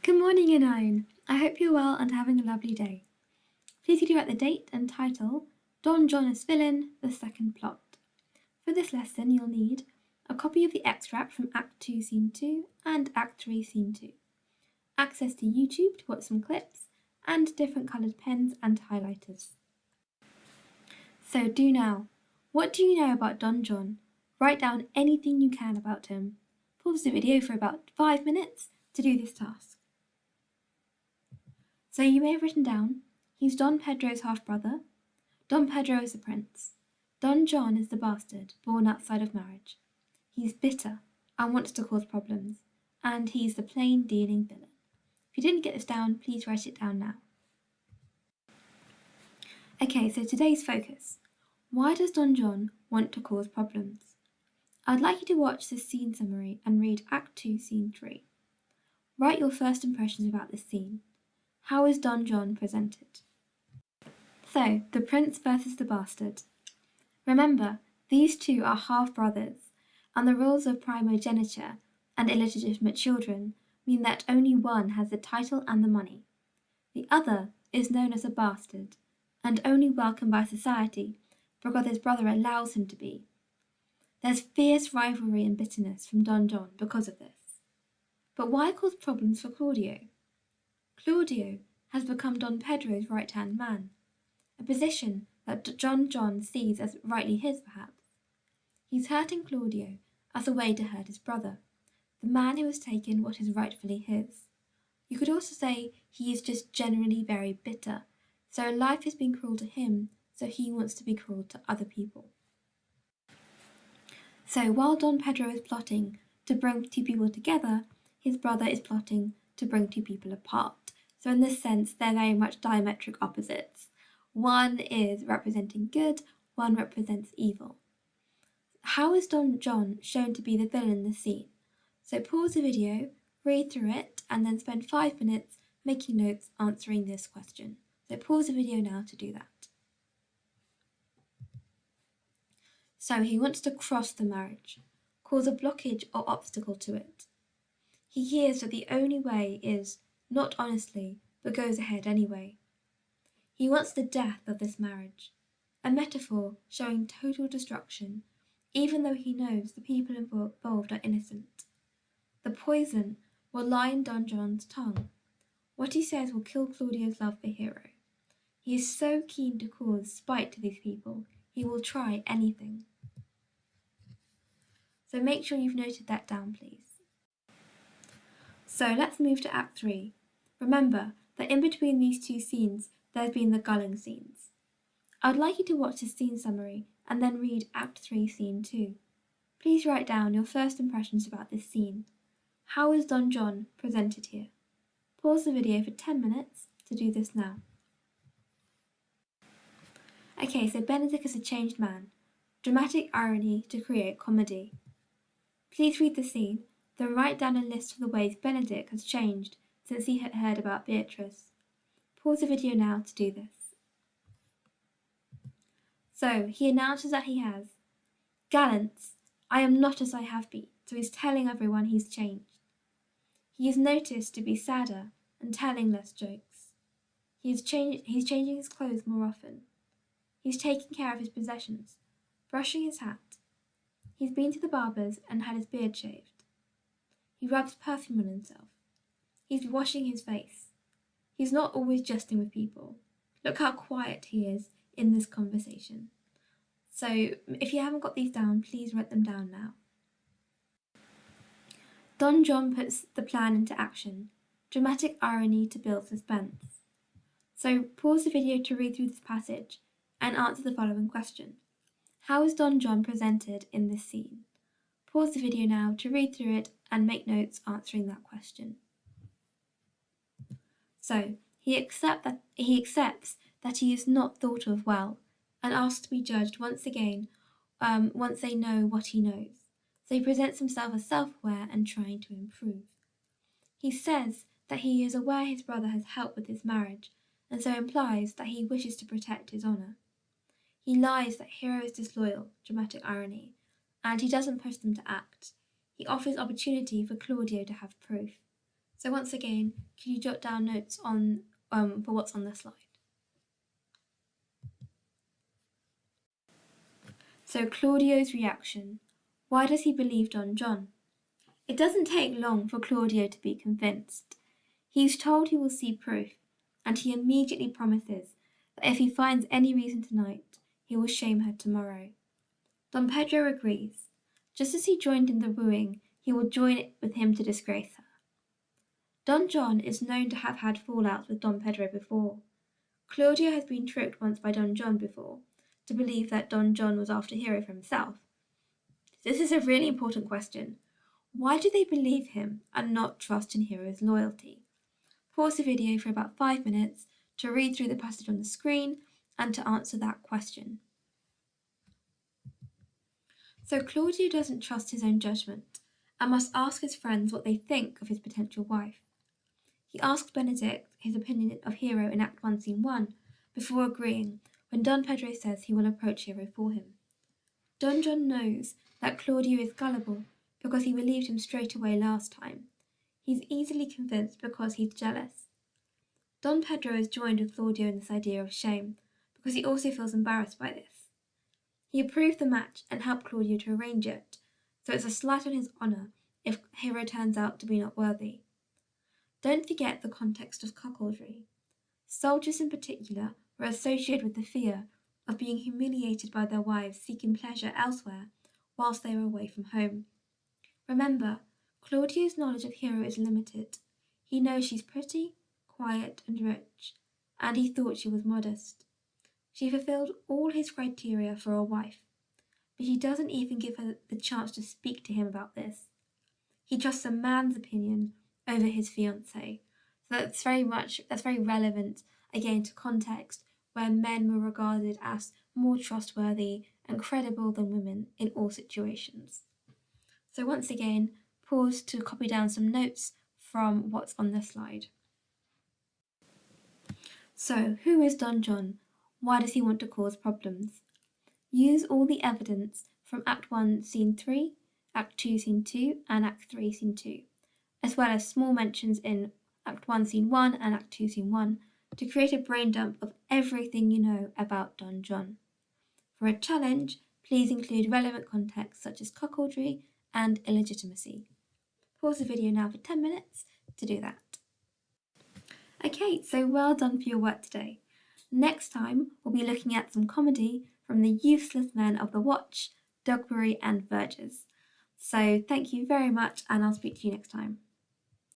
Good morning, Anine. I hope you're well and having a lovely day. Please could you write the date and title, Don John as villain, the second plot. For this lesson, you'll need a copy of the extract from Act 2, Scene 2 and Act 3, Scene 2, access to YouTube to watch some clips, and different coloured pens and highlighters. So do now. What do you know about Don John? Write down anything you can about him. Pause the video for about 5 minutes to do this task. So you may have written down, he's Don Pedro's half-brother. Don Pedro is the prince. Don John is the bastard, born outside of marriage. He's bitter and wants to cause problems. And he's the plain dealing villain. If you didn't get this down, please write it down now. Okay, so today's focus. Why does Don John want to cause problems? I'd like you to watch this scene summary and read Act 2, Scene 3. Write your first impressions about this scene. How is Don John presented? So, the prince versus the bastard. Remember, these two are half-brothers, and the rules of primogeniture and illegitimate children mean that only one has the title and the money. The other is known as a bastard, and only welcomed by society because his brother allows him to be. There's fierce rivalry and bitterness from Don John because of this. But why cause problems for Claudio? Claudio has become Don Pedro's right-hand man, a position that Don John sees as rightly his, perhaps. He's hurting Claudio as a way to hurt his brother, the man who has taken what is rightfully his. You could also say he is just generally very bitter, so life has been cruel to him, so he wants to be cruel to other people. So while Don Pedro is plotting to bring two people together, his brother is plotting to bring two people apart. So in this sense, they're very much diametric opposites. One is representing good, one represents evil. How is Don John shown to be the villain in the scene? So pause the video, read through it, and then spend 5 minutes making notes answering this question. So pause the video now to do that. So he wants to cross the marriage, cause a blockage or obstacle to it. He hears that the only way is not honestly, but goes ahead anyway. He wants the death of this marriage, a metaphor showing total destruction, even though he knows the people involved are innocent. The poison will lie in Don John's tongue. What he says will kill Claudio's love for Hero. He is so keen to cause spite to these people, he will try anything. So make sure you've noted that down, please. So let's move to Act 3. Remember that in between these two scenes, there's been the gulling scenes. I'd like you to watch the scene summary and then read Act 3, Scene 2. Please write down your first impressions about this scene. How is Don John presented here? Pause the video for 10 minutes to do this now. Okay, so Benedict is a changed man. Dramatic irony to create comedy. Please read the scene, then write down a list of the ways Benedict has changed since he had heard about Beatrice. Pause the video now to do this. So, he announces that he has Gallants, I am not as I have been, so he's telling everyone he's changed. He is noticed to be sadder and telling less jokes. He's changing his clothes more often. He's taking care of his possessions, brushing his hat. He's been to the barber's and had his beard shaved. He rubs perfume on himself. He's washing his face. He's not always jesting with people. Look how quiet he is in this conversation. So if you haven't got these down, please write them down now. Don John puts the plan into action. Dramatic irony to build suspense. So pause the video to read through this passage and answer the following question. How is Don John presented in this scene? Pause the video now to read through it and make notes answering that question. So, he accepts that he is not thought of well and asks to be judged once again once they know what he knows. So he presents himself as self-aware and trying to improve. He says that he is aware his brother has helped with his marriage and so implies that he wishes to protect his honour. He lies that Hero is disloyal, dramatic irony, and he doesn't push them to act. He offers opportunity for Claudio to have proof. So once again, can you jot down notes on for what's on the slide? So Claudio's reaction. Why does he believe Don John? It doesn't take long for Claudio to be convinced. He's told he will see proof, and he immediately promises that if he finds any reason tonight, he will shame her tomorrow. Don Pedro agrees. Just as he joined in the wooing, he will join with him to disgrace her. Don John is known to have had fallouts with Don Pedro before. Claudio has been tricked once by Don John before to believe that Don John was after Hero for himself. This is a really important question. Why do they believe him and not trust in Hero's loyalty? Pause the video for about 5 minutes to read through the passage on the screen and to answer that question. So Claudio doesn't trust his own judgment and must ask his friends what they think of his potential wife. He asks Benedict his opinion of Hero in Act 1, Scene 1 before agreeing when Don Pedro says he will approach Hero for him. Don John knows that Claudio is gullible because he believed him straight away last time. He's easily convinced because he's jealous. Don Pedro is joined with Claudio in this idea of shame because he also feels embarrassed by this. He approved the match and helped Claudio to arrange it, so it's a slight on his honour if Hero turns out to be not worthy. Don't forget the context of cuckoldry. Soldiers in particular were associated with the fear of being humiliated by their wives seeking pleasure elsewhere whilst they were away from home. Remember, Claudio's knowledge of Hero is limited. He knows she's pretty, quiet, and rich, and he thought she was modest. She fulfilled all his criteria for a wife, but he doesn't even give her the chance to speak to him about this. He trusts a man's opinion over his fiancée, so that's very relevant again to context where men were regarded as more trustworthy and credible than women in all situations. So once again, pause to copy down some notes from what's on the slide. So, who is Don John? Why does he want to cause problems? Use all the evidence from Act 1, Scene 3, Act 2, Scene 2, and Act 3, Scene 2, as well as small mentions in Act 1, Scene 1 and Act 2, Scene 1, to create a brain dump of everything you know about Don John. For a challenge, please include relevant context such as cuckoldry and illegitimacy. Pause the video now for 10 minutes to do that. Okay, so well done for your work today. Next time, we'll be looking at some comedy from the Useless Men of the Watch, Dogberry and Verges. So thank you very much, and I'll speak to you next time.